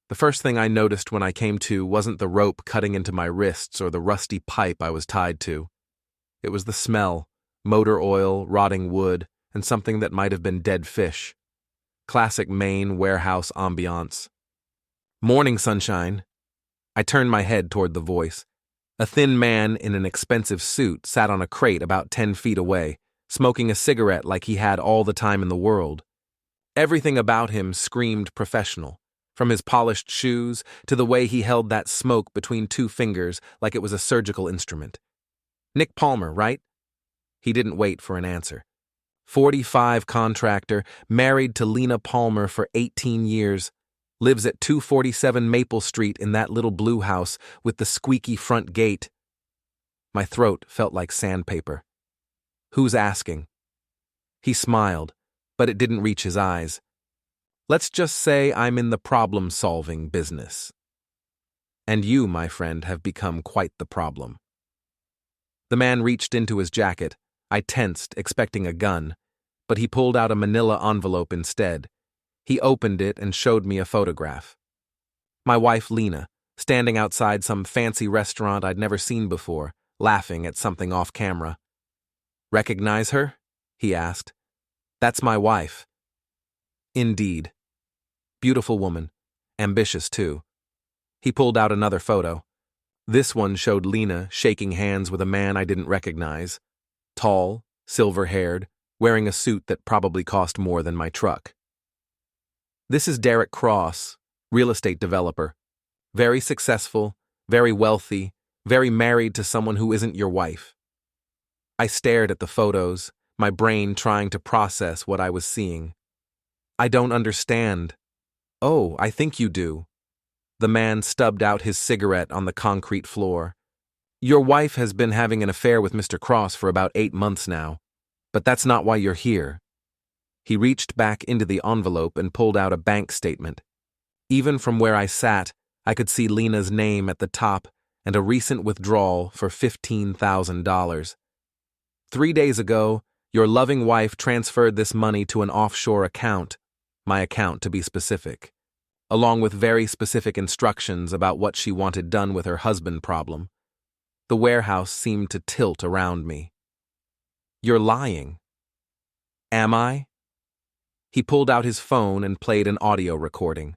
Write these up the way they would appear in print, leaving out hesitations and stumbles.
The first thing I noticed when I came to wasn't the rope cutting into my wrists or the rusty pipe I was tied to. It was the smell, motor oil, rotting wood, and something that might have been dead fish. Classic Maine warehouse ambiance. "Morning, sunshine." I turned my head toward the voice. A thin man in an expensive suit sat on a crate about 10 feet away, smoking a cigarette like he had all the time in the world. Everything about him screamed professional, from his polished shoes to the way he held that smoke between two fingers like it was a surgical instrument. "Nick Palmer, right?" He didn't wait for an answer. 45 contractor, married to Lena Palmer for 18 years, lives at 247 Maple Street in that little blue house with the squeaky front gate. My throat felt like sandpaper. "Who's asking?" He smiled, but it didn't reach his eyes. "Let's just say I'm in the problem-solving business. And you, my friend, have become quite the problem." The man reached into his jacket. I tensed, expecting a gun, but he pulled out a manila envelope instead. He opened it and showed me a photograph. My wife, Lena, standing outside some fancy restaurant I'd never seen before, laughing at something off camera. "Recognize her?" he asked. "That's my wife." Indeed. Beautiful woman. Ambitious, too. He pulled out another photo. This one showed Lena shaking hands with a man I didn't recognize. Tall, silver-haired, wearing a suit that probably cost more than my truck. "This is Derek Cross, real estate developer. Very successful, very wealthy, very married to someone who isn't your wife." I stared at the photos, my brain trying to process what I was seeing. "I don't understand." "Oh, I think you do." The man stubbed out his cigarette on the concrete floor. "Your wife has been having an affair with Mr. Cross for about 8 months now. But that's not why you're here." He reached back into the envelope and pulled out a bank statement. Even from where I sat, I could see Lena's name at the top and a recent withdrawal for $15,000. 3 days ago, your loving wife transferred this money to an offshore account, my account to be specific, along with very specific instructions about what she wanted done with her husband problem. The warehouse seemed to tilt around me. "You're lying." "Am I?" He pulled out his phone and played an audio recording.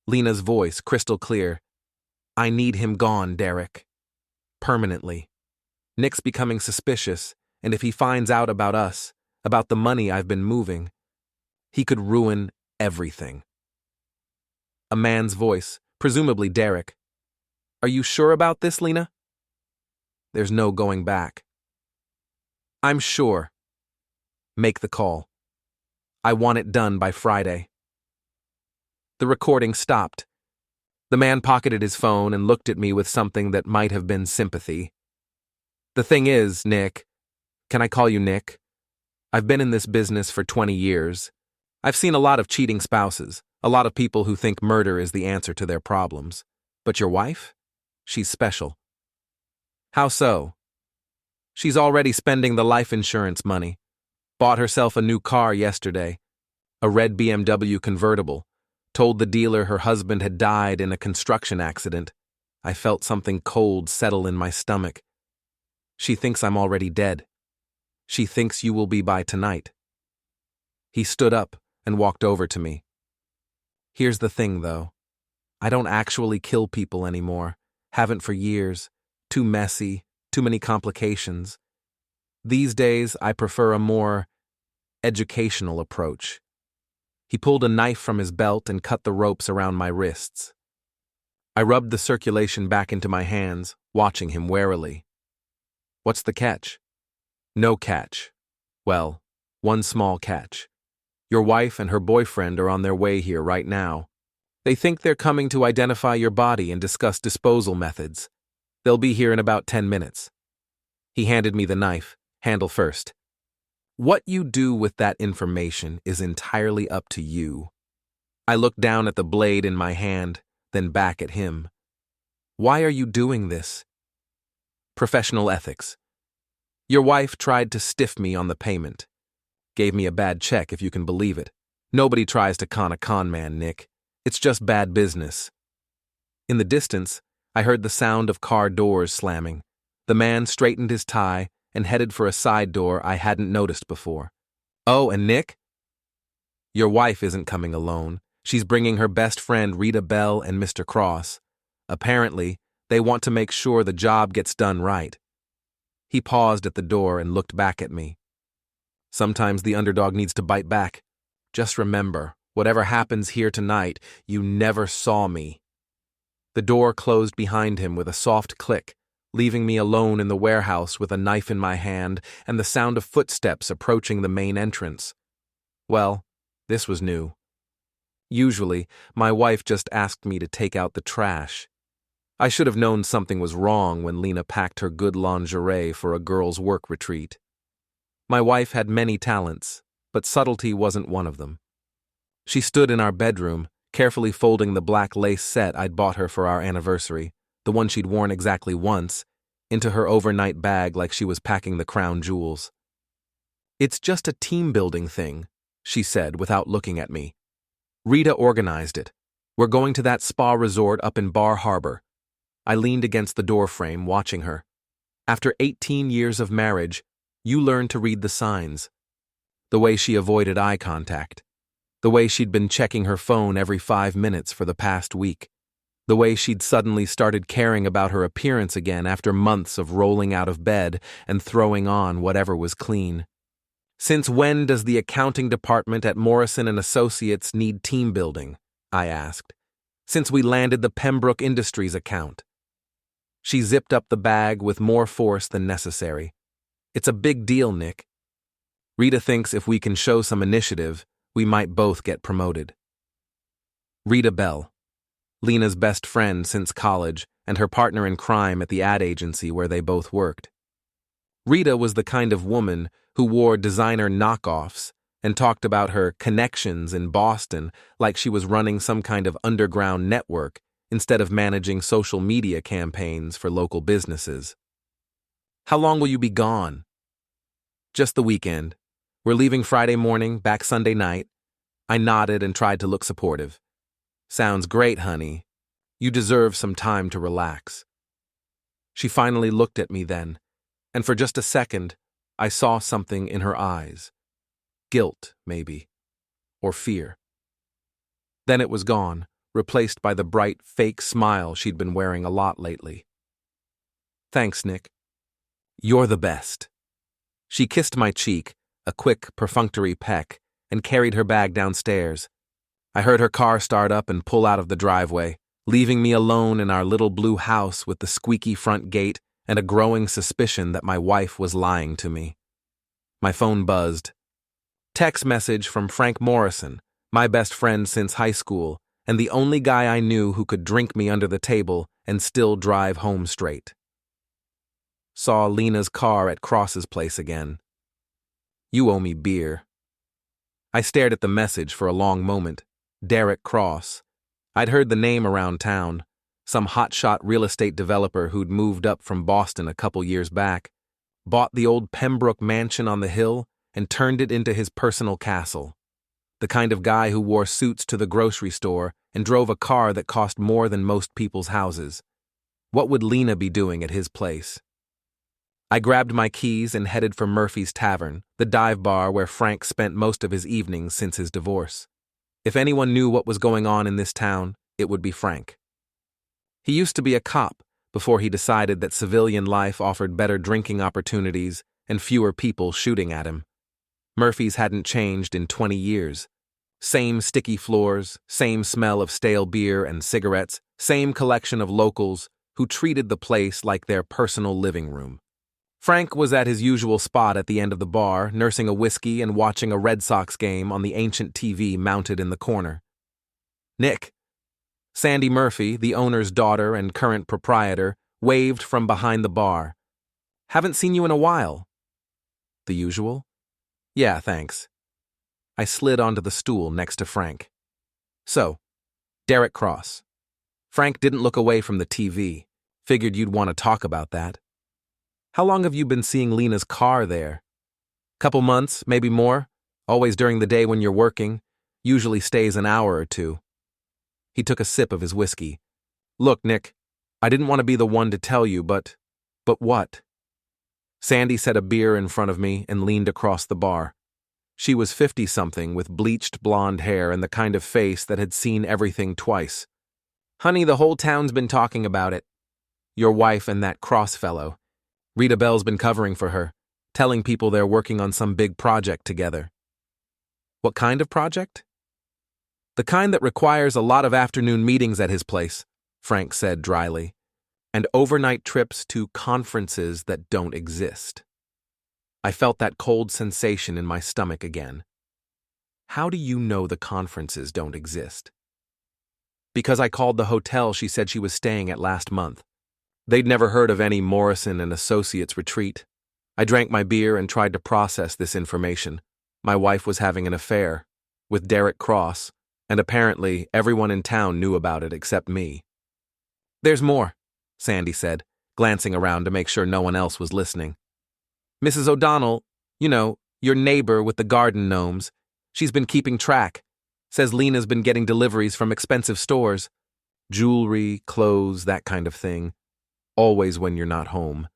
Lena's voice crystal clear. "I need him gone, Derek. Permanently. Nick's becoming suspicious, and if he finds out about us, about the money I've been moving, he could ruin everything." A man's voice, presumably Derek. "Are you sure about this, Lena?" There's no going back. "I'm sure." "Make the call. I want it done by Friday." The recording stopped. The man pocketed his phone and looked at me with something that might have been sympathy. "The thing is, Nick," can I call you Nick? "I've been in this business for 20 years. I've seen a lot of cheating spouses, a lot of people who think murder is the answer to their problems. But your wife? She's special." "How so?" "She's already spending the life insurance money. Bought herself a new car yesterday, a red BMW convertible. Told the dealer her husband had died in a construction accident. I felt something cold settle in my stomach. She thinks I'm already dead. She thinks you will be by tonight." He stood up and walked over to me. "Here's the thing, though. I don't actually kill people anymore. Haven't for years. Too messy, too many complications. These days, I prefer a more educational approach." He pulled a knife from his belt and cut the ropes around my wrists. I rubbed the circulation back into my hands, watching him warily. "What's the catch?" "No catch. Well, one small catch. Your wife and her boyfriend are on their way here right now. They think they're coming to identify your body and discuss disposal methods. They'll be here in about 10 minutes. He handed me the knife, handle first. "What you do with that information is entirely up to you." I looked down at the blade in my hand, then back at him. "Why are you doing this?" "Professional ethics. Your wife tried to stiff me on the payment. Gave me a bad check, if you can believe it. Nobody tries to con a con man, Nick. It's just bad business. In the distance, I heard the sound of car doors slamming. The man straightened his tie and headed for a side door I hadn't noticed before. "Oh, and Nick? Your wife isn't coming alone. She's bringing her best friend Rita Bell and Mr. Cross. Apparently, they want to make sure the job gets done right." He paused at the door and looked back at me. "Sometimes the underdog needs to bite back. Just remember, whatever happens here tonight, you never saw me." The door closed behind him with a soft click, leaving me alone in the warehouse with a knife in my hand and the sound of footsteps approaching the main entrance. Well, this was new. Usually, my wife just asked me to take out the trash. I should have known something was wrong when Lena packed her good lingerie for a girls' work retreat. My wife had many talents, but subtlety wasn't one of them. She stood in our bedroom, carefully folding the black lace set I'd bought her for our anniversary, the one she'd worn exactly once, into her overnight bag like she was packing the crown jewels. "It's just a team-building thing," she said without looking at me. "Rita organized it. We're going to that spa resort up in Bar Harbor." I leaned against the doorframe, watching her. After 18 years of marriage, you learn to read the signs. The way she avoided eye contact. The way she'd been checking her phone every 5 minutes for the past week. The way she'd suddenly started caring about her appearance again after months of rolling out of bed and throwing on whatever was clean. "Since when does the accounting department at Morrison & Associates need team building?" I asked. "Since we landed the Pembroke Industries account." She zipped up the bag with more force than necessary. "It's a big deal, Nick. Rita thinks if we can show some initiative, we might both get promoted." Rita Bell, Lena's best friend since college and her partner in crime at the ad agency where they both worked. Rita was the kind of woman who wore designer knockoffs and talked about her connections in Boston like she was running some kind of underground network instead of managing social media campaigns for local businesses. "How long will you be gone?" "Just the weekend. We're leaving Friday morning, back Sunday night." I nodded and tried to look supportive. "Sounds great, honey. You deserve some time to relax." She finally looked at me then, and for just a second, I saw something in her eyes. Guilt, maybe. Or fear. Then it was gone, replaced by the bright, fake smile she'd been wearing a lot lately. "Thanks, Nick. You're the best." She kissed my cheek, a quick, perfunctory peck, and carried her bag downstairs. I heard her car start up and pull out of the driveway, leaving me alone in our little blue house with the squeaky front gate and a growing suspicion that my wife was lying to me. My phone buzzed. Text message from Frank Morrison, my best friend since high school, and the only guy I knew who could drink me under the table and still drive home straight. Saw Lena's car at Cross's place again. "You owe me beer." I stared at the message for a long moment. Derek Cross. I'd heard the name around town. Some hotshot real estate developer who'd moved up from Boston a couple years back, bought the old Pembroke mansion on the hill and turned it into his personal castle. The kind of guy who wore suits to the grocery store and drove a car that cost more than most people's houses. What would Lena be doing at his place? I grabbed my keys and headed for Murphy's Tavern, the dive bar where Frank spent most of his evenings since his divorce. If anyone knew what was going on in this town, it would be Frank. He used to be a cop before he decided that civilian life offered better drinking opportunities and fewer people shooting at him. Murphy's hadn't changed in 20 years. Same sticky floors, same smell of stale beer and cigarettes, same collection of locals who treated the place like their personal living room. Frank was at his usual spot at the end of the bar, nursing a whiskey and watching a Red Sox game on the ancient TV mounted in the corner. "Nick." Sandy Murphy, the owner's daughter and current proprietor, waved from behind the bar. "Haven't seen you in a while." "The usual?" "Yeah, thanks." I slid onto the stool next to Frank. "So, Derek Cross." Frank didn't look away from the TV. Figured you'd want to talk about that. "How long have you been seeing Lena's car there?" "Couple months, maybe more. Always during the day when you're working. Usually stays an hour or two." He took a sip of his whiskey. Look, Nick, I didn't want to be the one to tell you, but what? Sandy set a beer in front of me and leaned across the bar. She was 50-something with bleached blonde hair and the kind of face that had seen everything twice. Honey, the whole town's been talking about it. Your wife and that Cross fellow. Rita Bell's been covering for her, telling people they're working on some big project together. What kind of project? The kind that requires a lot of afternoon meetings at his place, Frank said dryly, and overnight trips to conferences that don't exist. I felt that cold sensation in my stomach again. How do you know the conferences don't exist? Because I called the hotel she said she was staying at last month. They'd never heard of any Morrison and Associates retreat. I drank my beer and tried to process this information. My wife was having an affair with Derek Cross, and apparently everyone in town knew about it except me. There's more, Sandy said, glancing around to make sure no one else was listening. Mrs. O'Donnell, your neighbor with the garden gnomes, she's been keeping track. Says Lena's been getting deliveries from expensive stores. Jewelry, clothes, that kind of thing. Always when you're not home.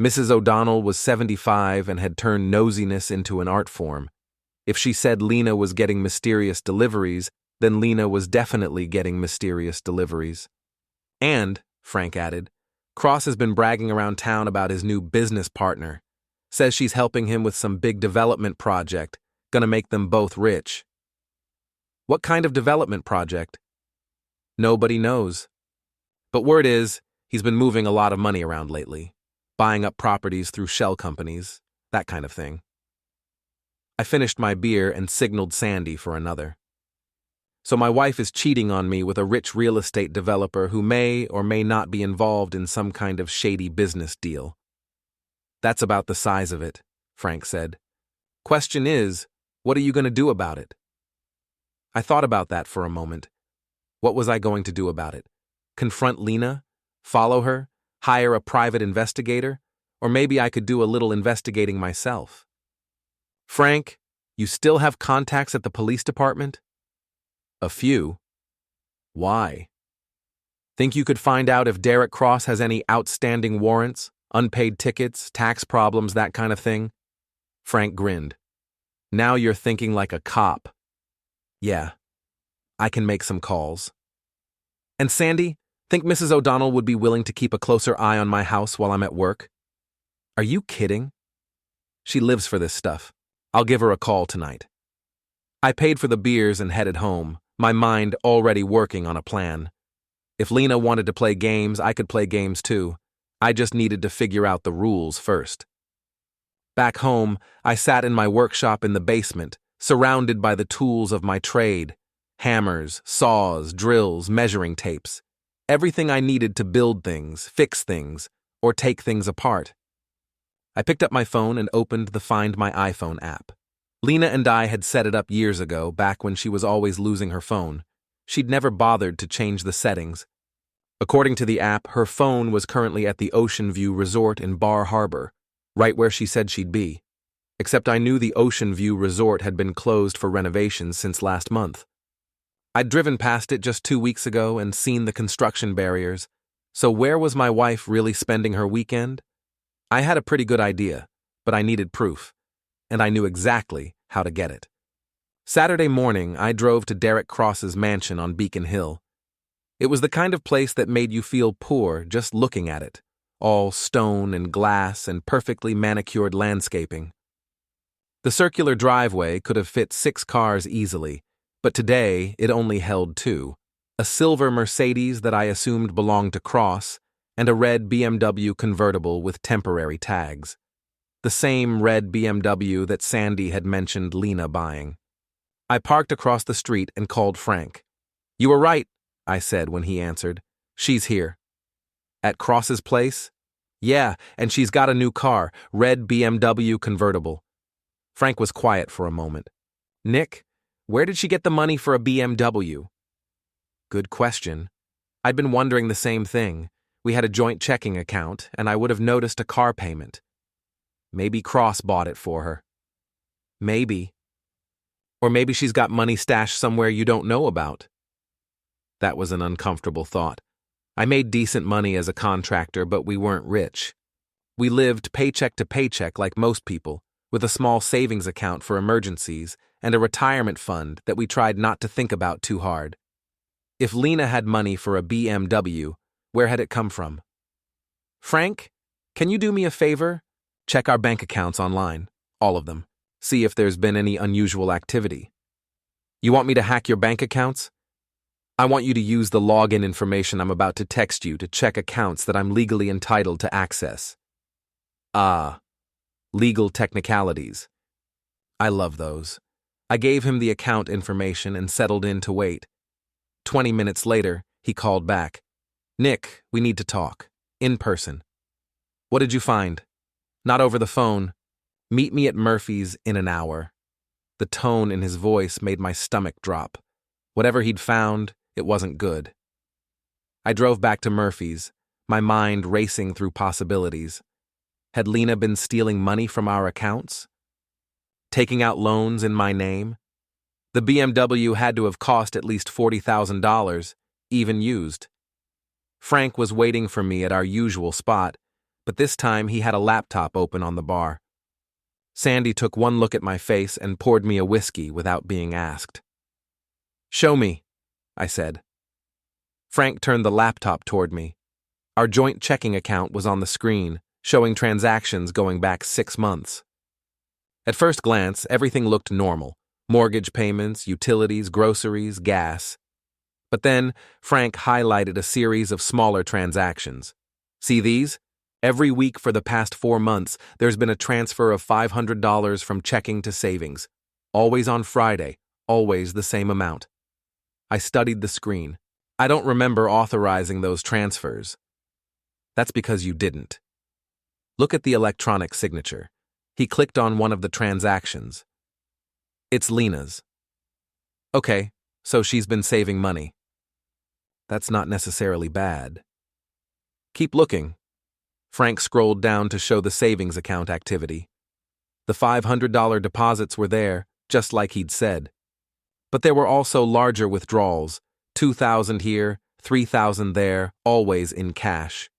Mrs. O'Donnell was 75 and had turned nosiness into an art form. If she said Lena was getting mysterious deliveries, then Lena was definitely getting mysterious deliveries. And, Frank added, Cross has been bragging around town about his new business partner. Says she's helping him with some big development project, gonna make them both rich. What kind of development project? Nobody knows. But word is, he's been moving a lot of money around lately, buying up properties through shell companies, that kind of thing. I finished my beer and signaled Sandy for another. So my wife is cheating on me with a rich real estate developer who may or may not be involved in some kind of shady business deal. That's about the size of it, Frank said. Question is, what are you going to do about it? I thought about that for a moment. What was I going to do about it? Confront Lena? Follow her? Hire a private investigator? Or maybe I could do a little investigating myself. Frank, you still have contacts at the police department? A few. Why? Think you could find out if Derek Cross has any outstanding warrants, unpaid tickets, tax problems, that kind of thing? Frank grinned. Now you're thinking like a cop. Yeah, I can make some calls. And Sandy, think Mrs. O'Donnell would be willing to keep a closer eye on my house while I'm at work? Are you kidding? She lives for this stuff. I'll give her a call tonight. I paid for the beers and headed home, my mind already working on a plan. If Lena wanted to play games, I could play games too. I just needed to figure out the rules first. Back home, I sat in my workshop in the basement, surrounded by the tools of my trade. Hammers, saws, drills, measuring tapes. Everything I needed to build things, fix things, or take things apart. I picked up my phone and opened the Find My iPhone app. Lena and I had set it up years ago, back when she was always losing her phone. She'd never bothered to change the settings. According to the app, her phone was currently at the Ocean View Resort in Bar Harbor, right where she said she'd be. Except I knew the Ocean View Resort had been closed for renovations since last month. I'd driven past it just 2 weeks ago and seen the construction barriers, so where was my wife really spending her weekend? I had a pretty good idea, but I needed proof, and I knew exactly how to get it. Saturday morning, I drove to Derek Cross's mansion on Beacon Hill. It was the kind of place that made you feel poor just looking at it, all stone and glass and perfectly manicured landscaping. The circular driveway could have fit 6 cars easily, but today it only held 2, a silver Mercedes that I assumed belonged to Cross, and a red BMW convertible with temporary tags. The same red BMW that Sandy had mentioned Lena buying. I parked across the street and called Frank. You were right, I said when he answered. She's here. At Cross's place? Yeah, and she's got a new car, red BMW convertible. Frank was quiet for a moment. Nick, where did she get the money for a BMW? Good question. I'd been wondering the same thing. We had a joint checking account, and I would have noticed a car payment. Maybe Cross bought it for her. Maybe. Or maybe she's got money stashed somewhere you don't know about. That was an uncomfortable thought. I made decent money as a contractor, but we weren't rich. We lived paycheck to paycheck like most people, with a small savings account for emergencies and a retirement fund that we tried not to think about too hard. If Lena had money for a BMW, where had it come from? Frank, can you do me a favor? Check our bank accounts online, all of them. See if there's been any unusual activity. You want me to hack your bank accounts? I want you to use the login information I'm about to text you to check accounts that I'm legally entitled to access. Ah, legal technicalities. I love those. I gave him the account information and settled in to wait. 20 minutes later, he called back. Nick, we need to talk. In person. What did you find? Not over the phone. Meet me at Murphy's in an hour. The tone in his voice made my stomach drop. Whatever he'd found, it wasn't good. I drove back to Murphy's, my mind racing through possibilities. Had Lena been stealing money from our accounts? Taking out loans in my name? The BMW had to have cost at least $40,000, even used. Frank was waiting for me at our usual spot, but this time he had a laptop open on the bar. Sandy took one look at my face and poured me a whiskey without being asked. Show me, I said. Frank turned the laptop toward me. Our joint checking account was on the screen, showing transactions going back 6 months. At first glance, everything looked normal. Mortgage payments, utilities, groceries, gas. But then, Frank highlighted a series of smaller transactions. See these? Every week for the past 4 months, there's been a transfer of $500 from checking to savings. Always on Friday, always the same amount. I studied the screen. I don't remember authorizing those transfers. That's because you didn't. Look at the electronic signature. He clicked on one of the transactions. It's Lena's. Okay, so she's been saving money. That's not necessarily bad. Keep looking. Frank scrolled down to show the savings account activity. The $500 deposits were there, just like he'd said. But there were also larger withdrawals, $2,000 here, $3,000 there, always in cash.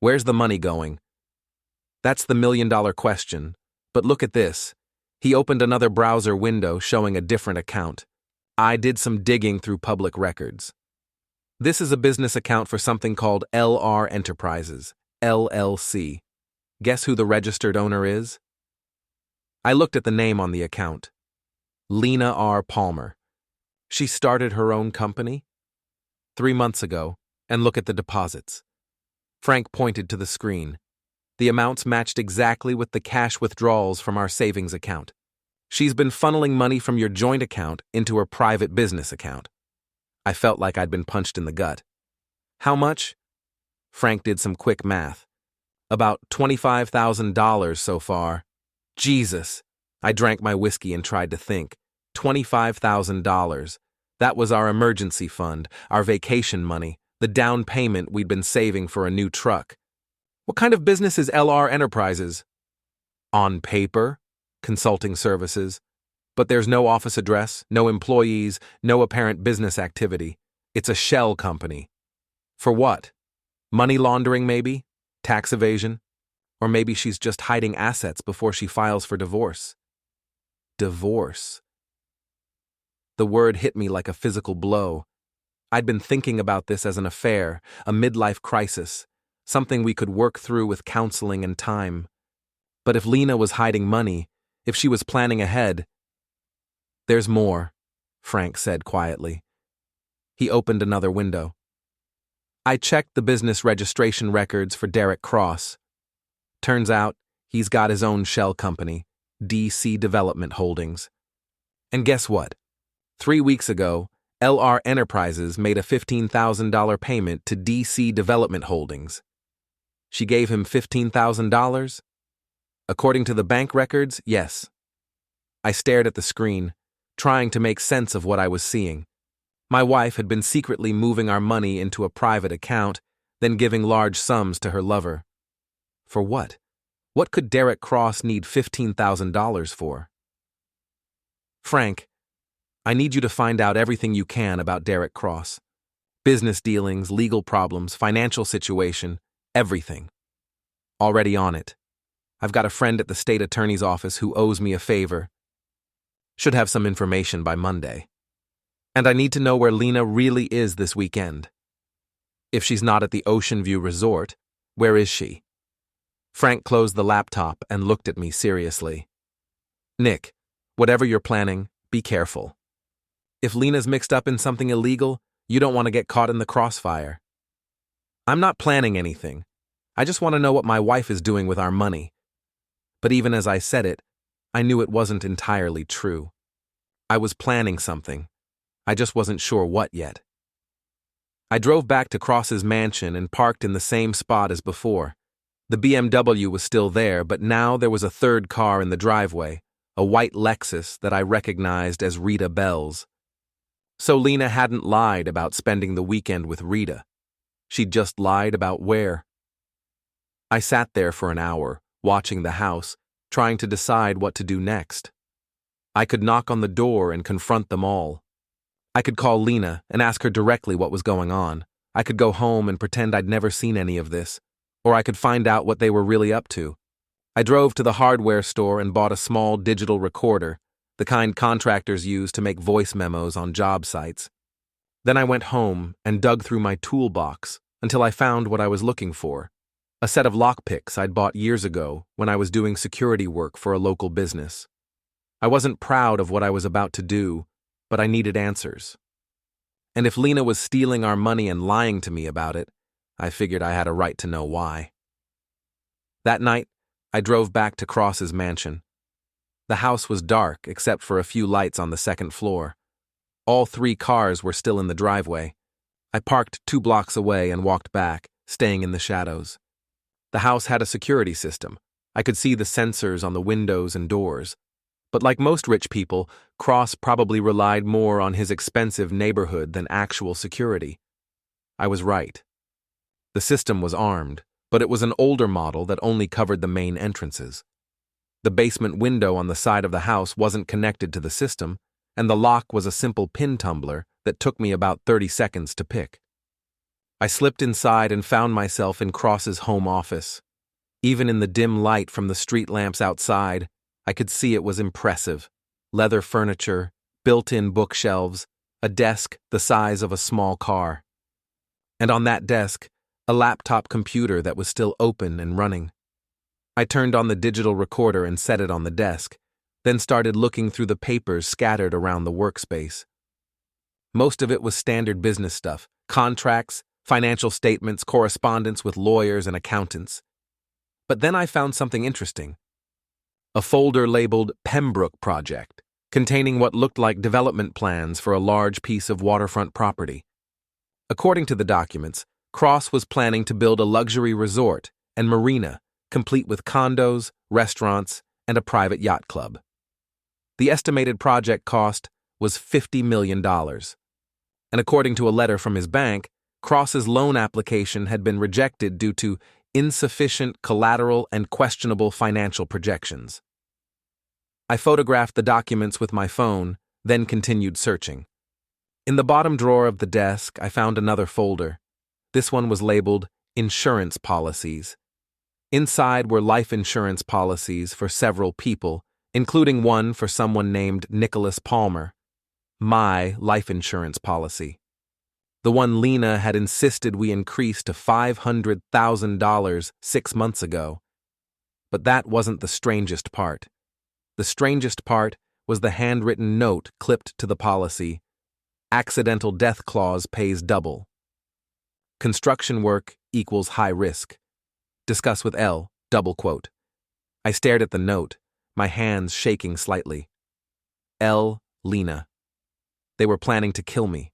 Where's the money going? That's the million-dollar question. But look at this. He opened another browser window showing a different account. I did some digging through public records. This is a business account for something called LR Enterprises, LLC. Guess who the registered owner is? I looked at the name on the account. Lena R. Palmer. She started her own company 3 months ago, and look at the deposits. Frank pointed to the screen. The amounts matched exactly with the cash withdrawals from our savings account. She's been funneling money from your joint account into her private business account. I felt like I'd been punched in the gut. How much? Frank did some quick math. About $25,000 so far. Jesus. I drank my whiskey and tried to think. $25,000. That was our emergency fund, our vacation money, the down payment we'd been saving for a new truck. What kind of business is LR Enterprises? On paper, consulting services. But there's no office address, no employees, no apparent business activity. It's a shell company. For what? Money laundering, maybe? Tax evasion? Or maybe she's just hiding assets before she files for divorce. Divorce. The word hit me like a physical blow. I'd been thinking about this as an affair, a midlife crisis, something we could work through with counseling and time. But if Lena was hiding money, if she was planning ahead— There's more, Frank said quietly. He opened another window. I checked the business registration records for Derek Cross. Turns out, he's got his own shell company, DC Development Holdings. And guess what? 3 weeks ago, LR Enterprises made a $15,000 payment to DC Development Holdings. She gave him $15,000? According to the bank records, yes. I stared at the screen, trying to make sense of what I was seeing. My wife had been secretly moving our money into a private account, then giving large sums to her lover. For what? What could Derek Cross need $15,000 for? Frank, I need you to find out everything you can about Derek Cross. Business dealings, legal problems, financial situation, everything. Already on it. I've got a friend at the state attorney's office who owes me a favor. Should have some information by Monday. And I need to know where Lena really is this weekend. If she's not at the Ocean View Resort, where is she? Frank closed the laptop and looked at me seriously. Nick, whatever you're planning, be careful. If Lena's mixed up in something illegal, you don't want to get caught in the crossfire. I'm not planning anything. I just want to know what my wife is doing with our money. But even as I said it, I knew it wasn't entirely true. I was planning something. I just wasn't sure what yet. I drove back to Cross's mansion and parked in the same spot as before. The BMW was still there, but now there was a third car in the driveway, a white Lexus that I recognized as Rita Bell's. So Lena hadn't lied about spending the weekend with Rita. She'd just lied about where. I sat there for an hour, watching the house, trying to decide what to do next. I could knock on the door and confront them all. I could call Lena and ask her directly what was going on. I could go home and pretend I'd never seen any of this, or I could find out what they were really up to. I drove to the hardware store and bought a small digital recorder, the kind contractors use to make voice memos on job sites. Then I went home and dug through my toolbox until I found what I was looking for, a set of lockpicks I'd bought years ago when I was doing security work for a local business. I wasn't proud of what I was about to do, but I needed answers. And if Lena was stealing our money and lying to me about it, I figured I had a right to know why. That night, I drove back to Cross's mansion. The house was dark except for a few lights on the second floor. All 3 cars were still in the driveway. I parked 2 blocks away and walked back, staying in the shadows. The house had a security system. I could see the sensors on the windows and doors. But like most rich people, Cross probably relied more on his expensive neighborhood than actual security. I was right. The system was armed, but it was an older model that only covered the main entrances. The basement window on the side of the house wasn't connected to the system, and the lock was a simple pin tumbler that took me about 30 seconds to pick. I slipped inside and found myself in Cross's home office. Even in the dim light from the street lamps outside, I could see it was impressive. Leather furniture, built-in bookshelves, a desk the size of a small car. And on that desk, a laptop computer that was still open and running. I turned on the digital recorder and set it on the desk, then started looking through the papers scattered around the workspace. Most of it was standard business stuff, contracts, financial statements, correspondence with lawyers and accountants. But then I found something interesting. A folder labeled Pembroke Project, containing what looked like development plans for a large piece of waterfront property. According to the documents, Cross was planning to build a luxury resort and marina, complete with condos, restaurants, and a private yacht club. The estimated project cost was $50 million. And according to a letter from his bank, Cross's loan application had been rejected due to insufficient collateral and questionable financial projections. I photographed the documents with my phone, then continued searching. In the bottom drawer of the desk, I found another folder. This one was labeled Insurance Policies. Inside were life insurance policies for several people, including one for someone named Nicholas Palmer. My life insurance policy. The one Lena had insisted we increase to $500,000 6 months ago. But that wasn't the strangest part. The strangest part was the handwritten note clipped to the policy. Accidental death clause pays double. Construction work equals high risk. Discuss with L, double quote. I stared at the note, my hands shaking slightly. L. Lena. They were planning to kill me.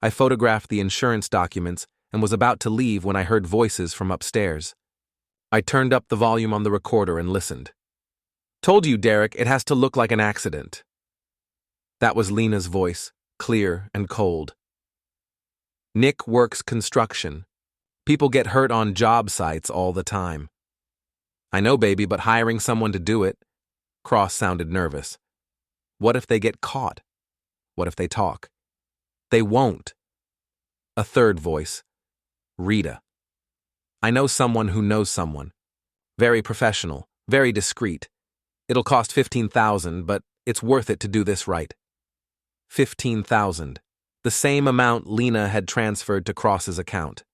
I photographed the insurance documents and was about to leave when I heard voices from upstairs. I turned up the volume on the recorder and listened. Told you, Derek, it has to look like an accident. That was Lena's voice, clear and cold. Nick works construction. People get hurt on job sites all the time. I know, baby, but hiring someone to do it. Cross sounded nervous. What if they get caught? What if they talk? They won't. A third voice. Rita. I know someone who knows someone. Very professional, very discreet. It'll cost $15,000, but it's worth it to do this right. $15,000. The same amount Lena had transferred to Cross's account.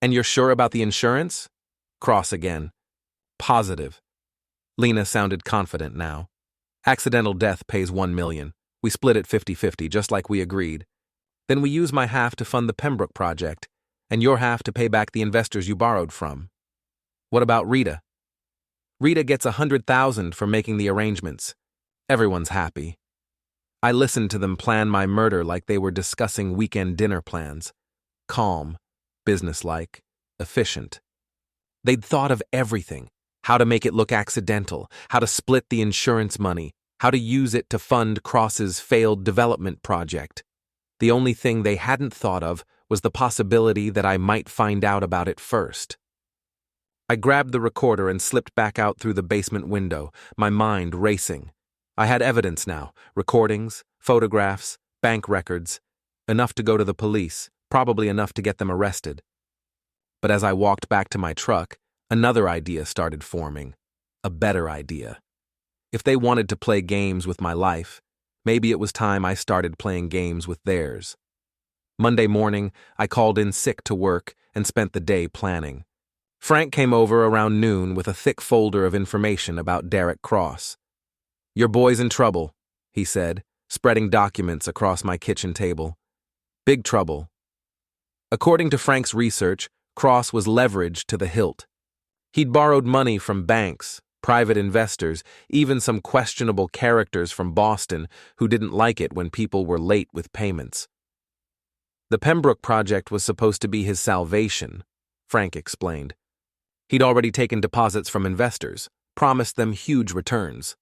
And you're sure about the insurance? Cross again. Positive. Lena sounded confident now. Accidental death pays $1 million. We split it 50-50, just like we agreed. Then we use my half to fund the Pembroke project, and your half to pay back the investors you borrowed from. What about Rita? Rita gets $100,000 for making the arrangements. Everyone's happy. I listened to them plan my murder like they were discussing weekend dinner plans. Calm, businesslike, efficient. They'd thought of everything. How to make it look accidental, how to split the insurance money, how to use it to fund Cross's failed development project. The only thing they hadn't thought of was the possibility that I might find out about it first. I grabbed the recorder and slipped back out through the basement window, my mind racing. I had evidence now, recordings, photographs, bank records, enough to go to the police, probably enough to get them arrested. But as I walked back to my truck, another idea started forming. A better idea. If they wanted to play games with my life, maybe it was time I started playing games with theirs. Monday morning, I called in sick to work and spent the day planning. Frank came over around noon with a thick folder of information about Derek Cross. Your boy's in trouble, he said, spreading documents across my kitchen table. Big trouble. According to Frank's research, Cross was leveraged to the hilt. He'd borrowed money from banks, private investors, even some questionable characters from Boston who didn't like it when people were late with payments. The Pembroke project was supposed to be his salvation, Frank explained. He'd already taken deposits from investors, promised them huge returns.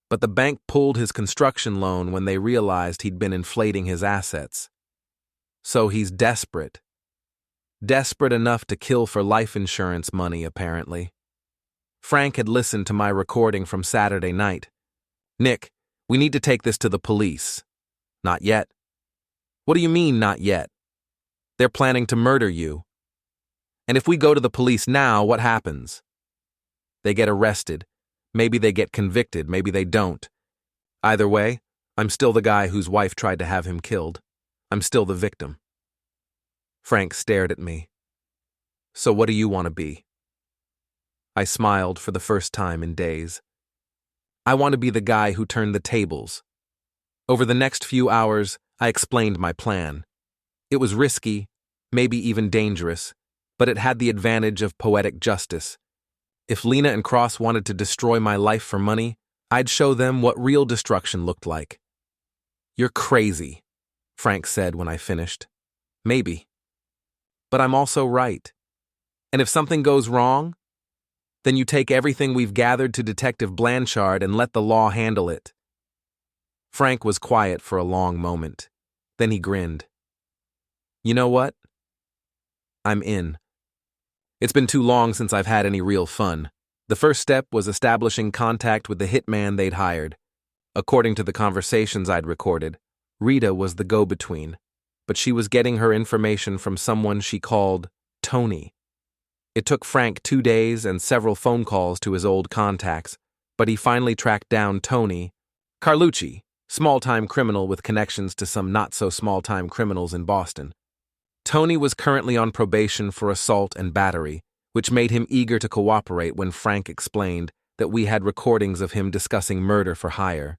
But the bank pulled his construction loan when they realized he'd been inflating his assets. So he's desperate. Desperate enough to kill for life insurance money, apparently. Frank had listened to my recording from Saturday night. Nick, we need to take this to the police. Not yet. What do you mean, not yet? They're planning to murder you. And if we go to the police now, what happens? They get arrested. Maybe they get convicted, maybe they don't. Either way, I'm still the guy whose wife tried to have him killed. I'm still the victim. Frank stared at me. So what do you want to be? I smiled for the first time in days. I want to be the guy who turned the tables. Over the next few hours, I explained my plan. It was risky, maybe even dangerous, but it had the advantage of poetic justice. If Lena and Cross wanted to destroy my life for money, I'd show them what real destruction looked like. You're crazy, Frank said when I finished. Maybe. But I'm also right. And if something goes wrong, then you take everything we've gathered to Detective Blanchard and let the law handle it. Frank was quiet for a long moment. Then he grinned. You know what? I'm in. It's been too long since I've had any real fun. The first step was establishing contact with the hitman they'd hired. According to the conversations I'd recorded, Rita was the go-between, but she was getting her information from someone she called Tony. It took Frank 2 days and several phone calls to his old contacts, but he finally tracked down Tony Carlucci, small-time criminal with connections to some not-so-small-time criminals in Boston. Tony was currently on probation for assault and battery, which made him eager to cooperate when Frank explained that we had recordings of him discussing murder for hire.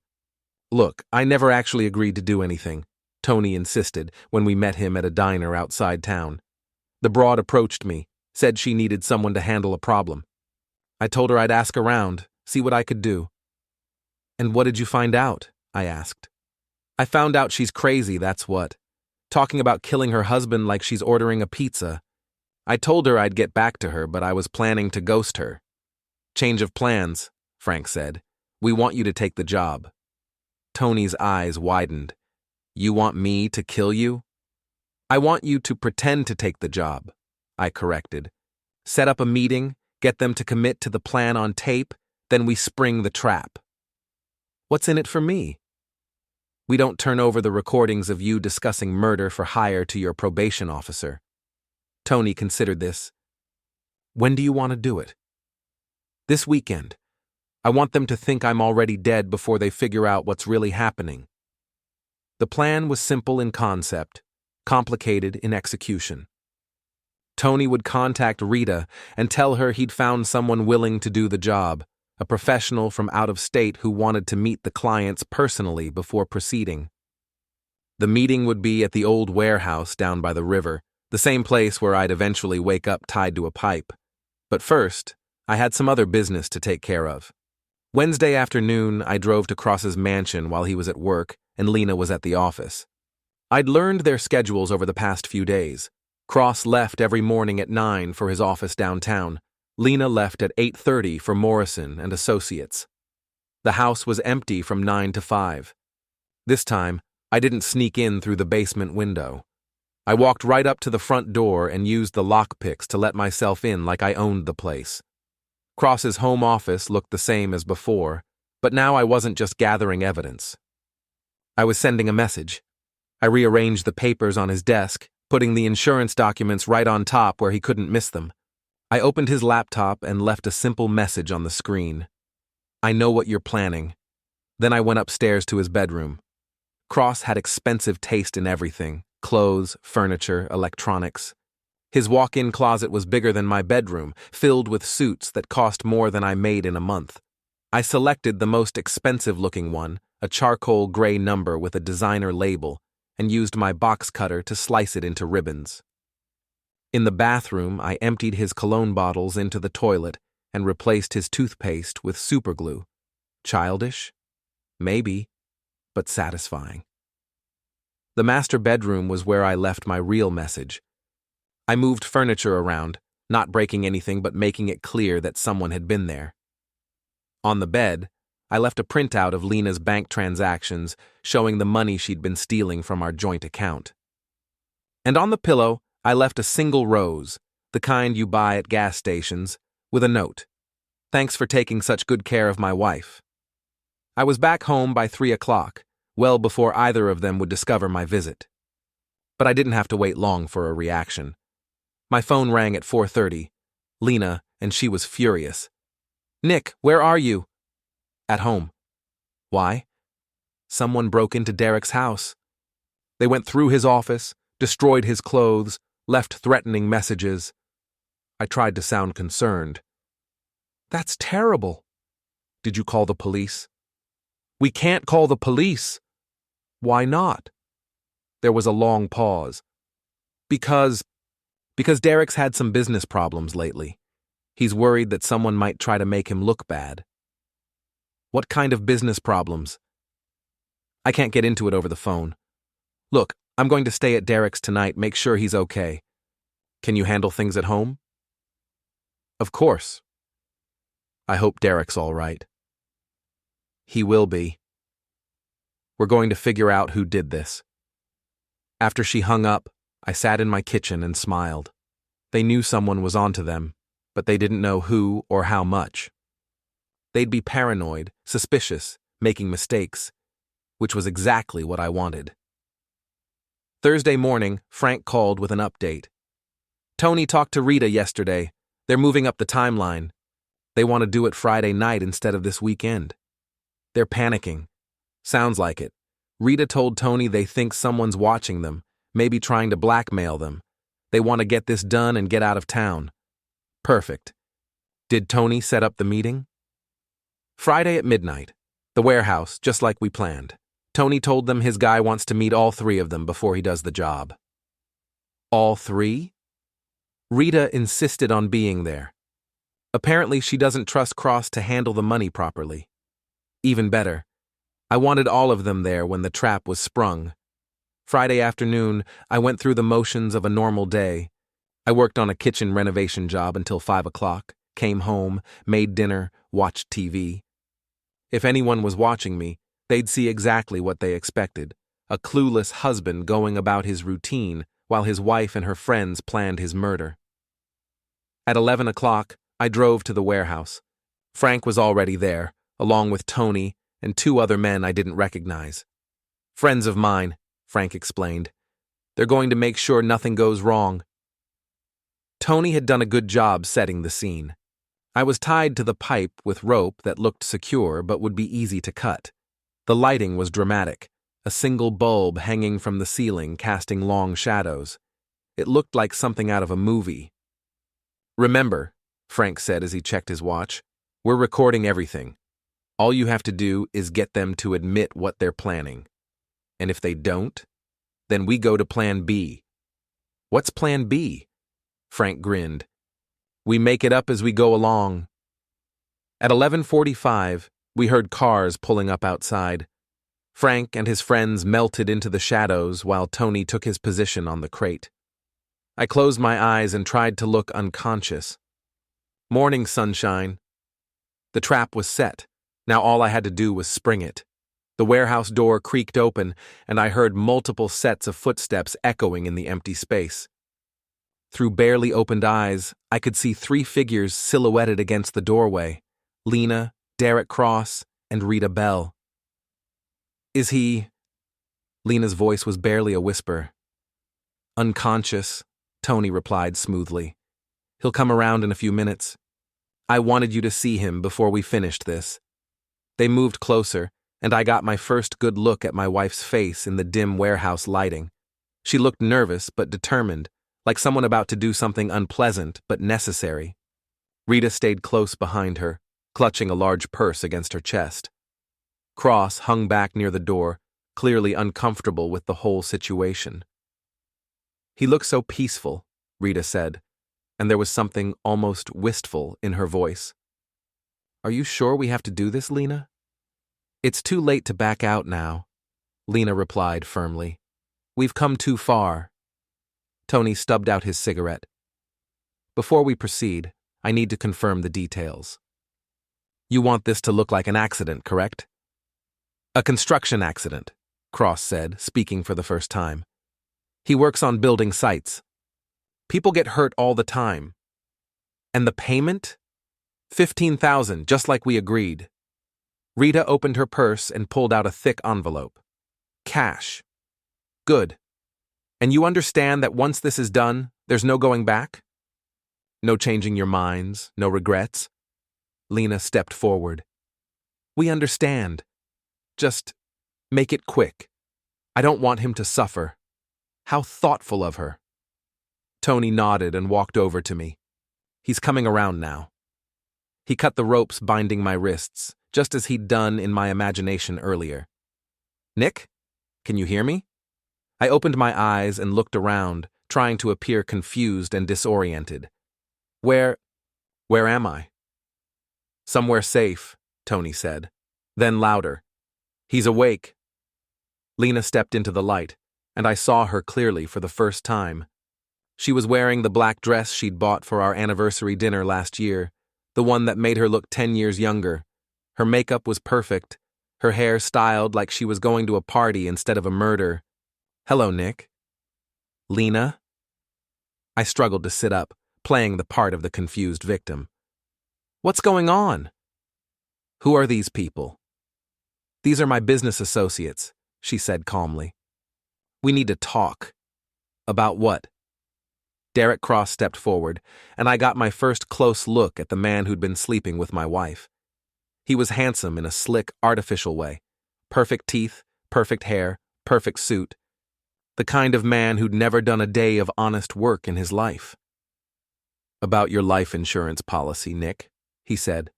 Look, I never actually agreed to do anything, Tony insisted when we met him at a diner outside town. The broad approached me, said she needed someone to handle a problem. I told her I'd ask around, see what I could do. And what did you find out? I asked. I found out she's crazy, that's what. Talking about killing her husband like she's ordering a pizza. I told her I'd get back to her, but I was planning to ghost her. Change of plans, Frank said. We want you to take the job. Tony's eyes widened. You want me to kill you? I want you to pretend to take the job, I corrected. Set up a meeting, get them to commit to the plan on tape, then we spring the trap. What's in it for me? We don't turn over the recordings of you discussing murder for hire to your probation officer. Tony considered this. When do you want to do it? This weekend. I want them to think I'm already dead before they figure out what's really happening. The plan was simple in concept, complicated in execution. Tony would contact Rita and tell her he'd found someone willing to do the job, a professional from out of state who wanted to meet the clients personally before proceeding. The meeting would be at the old warehouse down by the river, the same place where I'd eventually wake up tied to a pipe. But first, I had some other business to take care of. Wednesday afternoon, I drove to Cross's mansion while he was at work and Lena was at the office. I'd learned their schedules over the past few days. Cross left every morning at 9 for his office downtown. Lena left at 8:30 for Morrison and Associates. The house was empty from 9 to 5. This time, I didn't sneak in through the basement window. I walked right up to the front door and used the lockpicks to let myself in like I owned the place. Cross's home office looked the same as before, but now I wasn't just gathering evidence. I was sending a message. I rearranged the papers on his desk, putting the insurance documents right on top where he couldn't miss them. I opened his laptop and left a simple message on the screen. I know what you're planning. Then I went upstairs to his bedroom. Cross had expensive taste in everything: clothes, furniture, electronics. His walk-in closet was bigger than my bedroom, filled with suits that cost more than I made in a month. I selected the most expensive-looking one, a charcoal gray number with a designer label, and used my box cutter to slice it into ribbons. In the bathroom, I emptied his cologne bottles into the toilet and replaced his toothpaste with superglue. Childish? Maybe, but satisfying. The master bedroom was where I left my real message. I moved furniture around, not breaking anything but making it clear that someone had been there. On the bed, I left a printout of Lena's bank transactions showing the money she'd been stealing from our joint account. And on the pillow, I left a single rose, the kind you buy at gas stations, with a note. Thanks for taking such good care of my wife. I was back home by 3 o'clock, well before either of them would discover my visit. But I didn't have to wait long for a reaction. My phone rang at 4:30. Lena, and she was furious. Nick, where are you? At home. Why? Someone broke into Derek's house. They went through his office, destroyed his clothes, left threatening messages. I tried to sound concerned. That's terrible. Did you call the police? We can't call the police. Why not? There was a long pause. Because Derek's had some business problems lately. He's worried that someone might try to make him look bad. What kind of business problems? I can't get into it over the phone. Look, I'm going to stay at Derek's tonight, make sure he's okay. Can you handle things at home? Of course. I hope Derek's all right. He will be. We're going to figure out who did this. After she hung up, I sat in my kitchen and smiled. They knew someone was onto them, but they didn't know who or how much. They'd be paranoid, suspicious, making mistakes, which was exactly what I wanted. Thursday morning, Frank called with an update. Tony talked to Rita yesterday. They're moving up the timeline. They want to do it Friday night instead of this weekend. They're panicking. Sounds like it. Rita told Tony they think someone's watching them, maybe trying to blackmail them. They want to get this done and get out of town. Perfect. Did Tony set up the meeting? Friday at midnight. The warehouse, just like we planned. Tony told them his guy wants to meet all 3 of them before he does the job. All 3? Rita insisted on being there. Apparently she doesn't trust Cross to handle the money properly. Even better, I wanted all of them there when the trap was sprung. Friday afternoon, I went through the motions of a normal day. I worked on a kitchen renovation job until 5 o'clock, came home, made dinner, watched TV. If anyone was watching me, they'd see exactly what they expected: a clueless husband going about his routine while his wife and her friends planned his murder. At 11 o'clock, I drove to the warehouse. Frank was already there, along with Tony and 2 other men I didn't recognize. Friends of mine, Frank explained. They're going to make sure nothing goes wrong. Tony had done a good job setting the scene. I was tied to the pipe with rope that looked secure but would be easy to cut. The lighting was dramatic, a single bulb hanging from the ceiling casting long shadows. It looked like something out of a movie. Remember, Frank said as he checked his watch, we're recording everything. All you have to do is get them to admit what they're planning. And if they don't, then we go to Plan B. What's Plan B? Frank grinned. We make it up as we go along. At 11:45, we heard cars pulling up outside. Frank and his friends melted into the shadows while Tony took his position on the crate. I closed my eyes and tried to look unconscious. Morning sunshine. The trap was set. Now all I had to do was spring it. The warehouse door creaked open, and I heard multiple sets of footsteps echoing in the empty space. Through barely opened eyes, I could see 3 figures silhouetted against the doorway: Lena, Derek Cross, and Rita Bell. Is he? Lena's voice was barely a whisper. Unconscious, Tony replied smoothly. He'll come around in a few minutes. I wanted you to see him before we finished this. They moved closer, and I got my first good look at my wife's face in the dim warehouse lighting. She looked nervous but determined, like someone about to do something unpleasant but necessary. Rita stayed close behind her, clutching a large purse against her chest. Cross hung back near the door, clearly uncomfortable with the whole situation. He looked so peaceful, Rita said, and there was something almost wistful in her voice. Are you sure we have to do this, Lena? It's too late to back out now, Lena replied firmly. We've come too far. Tony stubbed out his cigarette. Before we proceed, I need to confirm the details. You want this to look like an accident, correct? A construction accident, Cross said, speaking for the first time. He works on building sites. People get hurt all the time. And the payment? $15,000, just like we agreed. Rita opened her purse and pulled out a thick envelope. Cash. Good. And you understand that once this is done, there's no going back? No changing your minds, no regrets? Lena stepped forward. We understand. Just make it quick. I don't want him to suffer. How thoughtful of her. Tony nodded and walked over to me. He's coming around now. He cut the ropes binding my wrists, just as he'd done in my imagination earlier. Nick? Can you hear me? I opened my eyes and looked around, trying to appear confused and disoriented. Where am I? Somewhere safe, Tony said. Then louder. He's awake. Lena stepped into the light, and I saw her clearly for the first time. She was wearing the black dress she'd bought for our anniversary dinner last year, the one that made her look 10 years younger. Her makeup was perfect, her hair styled like she was going to a party instead of a murder. Hello, Nick. Lena? I struggled to sit up, playing the part of the confused victim. What's going on? Who are these people? These are my business associates, she said calmly. We need to talk. About what? Derek Cross stepped forward, and I got my first close look at the man who'd been sleeping with my wife. He was handsome in a slick, artificial way. Perfect teeth, perfect hair, perfect suit. The kind of man who'd never done a day of honest work in his life. About your life insurance policy, Nick, he said,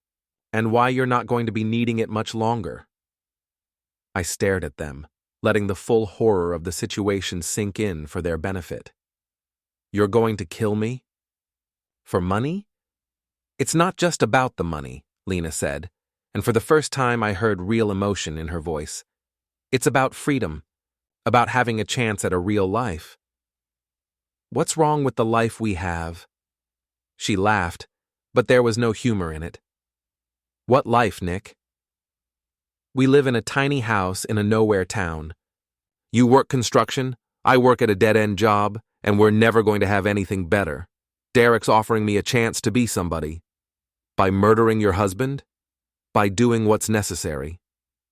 and why you're not going to be needing it much longer. I stared at them, letting the full horror of the situation sink in for their benefit. You're going to kill me? For money? It's not just about the money, Lena said, and for the first time I heard real emotion in her voice. It's about freedom, about having a chance at a real life. What's wrong with the life we have? She laughed, but there was no humor in it. What life, Nick? We live in a tiny house in a nowhere town. You work construction, I work at a dead-end job, and we're never going to have anything better. Derek's offering me a chance to be somebody. By murdering your husband? By doing what's necessary.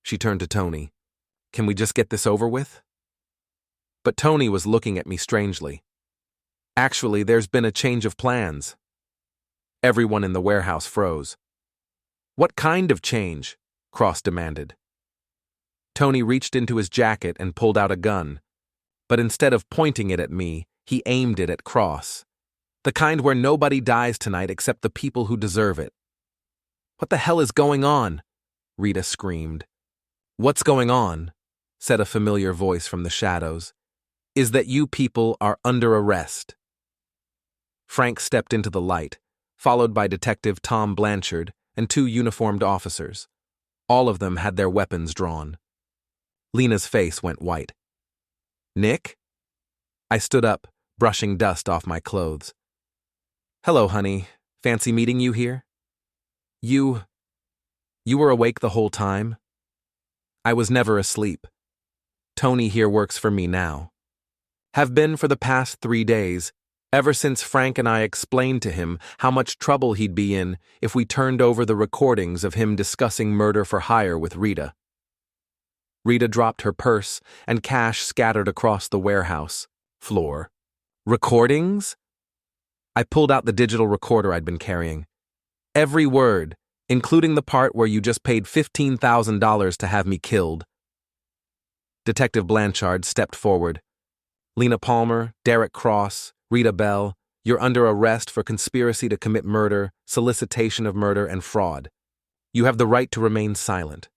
She turned to Tony. Can we just get this over with? But Tony was looking at me strangely. Actually, there's been a change of plans. Everyone in the warehouse froze. What kind of change? Cross demanded. Tony reached into his jacket and pulled out a gun, but instead of pointing it at me, he aimed it at Cross. The kind where nobody dies tonight except the people who deserve it. What the hell is going on? Rita screamed. What's going on? Said a familiar voice from the shadows. Is that you people are under arrest. Frank stepped into the light, followed by Detective Tom Blanchard and 2 uniformed officers. All of them had their weapons drawn. Lena's face went white. Nick? I stood up, brushing dust off my clothes. Hello, honey. Fancy meeting you here? You were awake the whole time? I was never asleep. Tony here works for me now. Have been for the past 3 days, ever since Frank and I explained to him how much trouble he'd be in if we turned over the recordings of him discussing murder for hire with Rita. Rita dropped her purse, and cash scattered across the warehouse floor. Recordings? I pulled out the digital recorder I'd been carrying. Every word, including the part where you just paid $15,000 to have me killed. Detective Blanchard stepped forward. Lena Palmer, Derek Cross, Rita Bell, you're under arrest for conspiracy to commit murder, solicitation of murder, and fraud. You have the right to remain silent.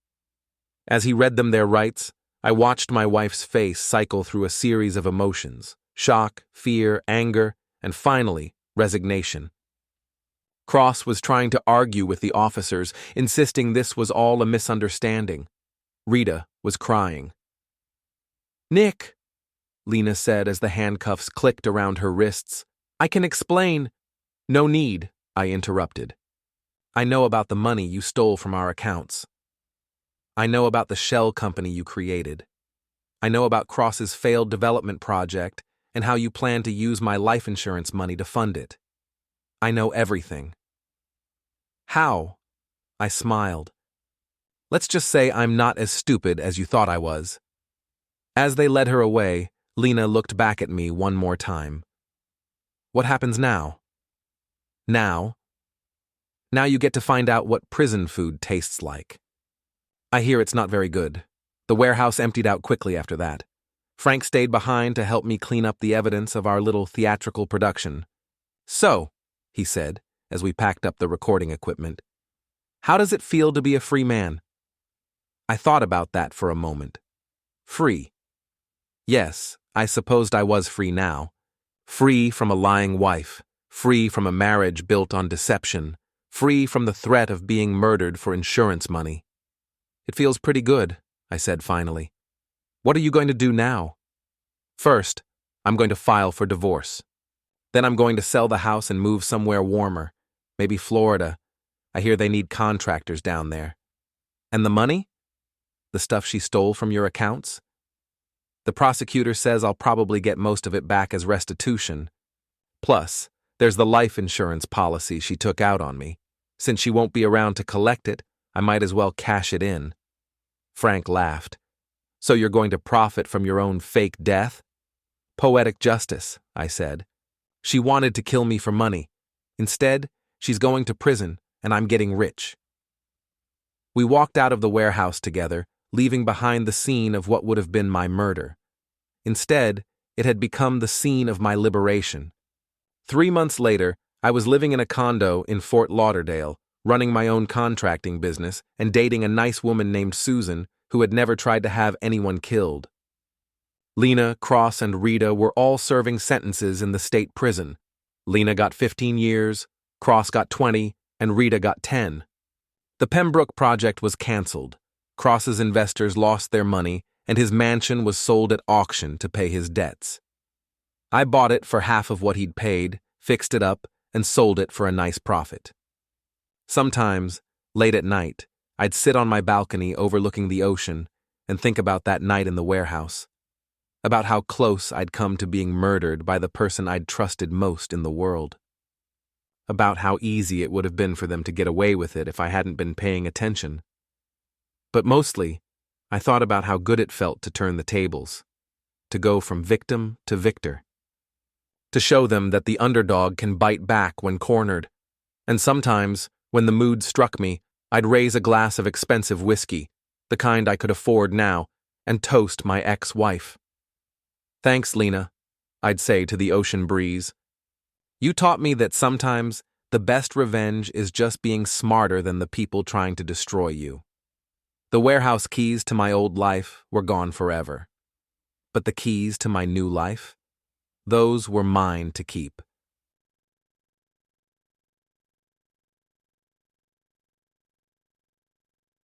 As he read them their rights, I watched my wife's face cycle through a series of emotions: shock, fear, anger, and finally, resignation. Cross was trying to argue with the officers, insisting this was all a misunderstanding. Rita was crying. Nick, Lena said as the handcuffs clicked around her wrists. I can explain. No need, I interrupted. I know about the money you stole from our accounts. I know about the shell company you created. I know about Cross's failed development project and how you plan to use my life insurance money to fund it. I know everything. How? I smiled. Let's just say I'm not as stupid as you thought I was. As they led her away, Lena looked back at me one more time. What happens now? Now you get to find out what prison food tastes like. I hear it's not very good. The warehouse emptied out quickly after that. Frank stayed behind to help me clean up the evidence of our little theatrical production. So, he said, as we packed up the recording equipment, how does it feel to be a free man? I thought about that for a moment. Free. Yes, I supposed I was free now. Free from a lying wife. Free from a marriage built on deception. Free from the threat of being murdered for insurance money. It feels pretty good, I said finally. What are you going to do now? First, I'm going to file for divorce. Then I'm going to sell the house and move somewhere warmer, maybe Florida. I hear they need contractors down there. And the money? The stuff she stole from your accounts? The prosecutor says I'll probably get most of it back as restitution. Plus, there's the life insurance policy she took out on me. Since she won't be around to collect it, I might as well cash it in. Frank laughed. So you're going to profit from your own fake death? Poetic justice, I said. She wanted to kill me for money. Instead, she's going to prison, and I'm getting rich. We walked out of the warehouse together, leaving behind the scene of what would have been my murder. Instead, it had become the scene of my liberation. 3 months later, I was living in a condo in Fort Lauderdale, running my own contracting business and dating a nice woman named Susan who had never tried to have anyone killed. Lena, Cross, and Rita were all serving sentences in the state prison. Lena got 15 years, Cross got 20, and Rita got 10. The Pembroke project was canceled. Cross's investors lost their money, and his mansion was sold at auction to pay his debts. I bought it for half of what he'd paid, fixed it up, and sold it for a nice profit. Sometimes, late at night, I'd sit on my balcony overlooking the ocean and think about that night in the warehouse, about how close I'd come to being murdered by the person I'd trusted most in the world, about how easy it would have been for them to get away with it if I hadn't been paying attention. But mostly, I thought about how good it felt to turn the tables, to go from victim to victor, to show them that the underdog can bite back when cornered. And sometimes, when the mood struck me, I'd raise a glass of expensive whiskey, the kind I could afford now, and toast my ex-wife. "Thanks, Lena," I'd say to the ocean breeze. "You taught me that sometimes the best revenge is just being smarter than the people trying to destroy you." The warehouse keys to my old life were gone forever. But the keys to my new life? Those were mine to keep.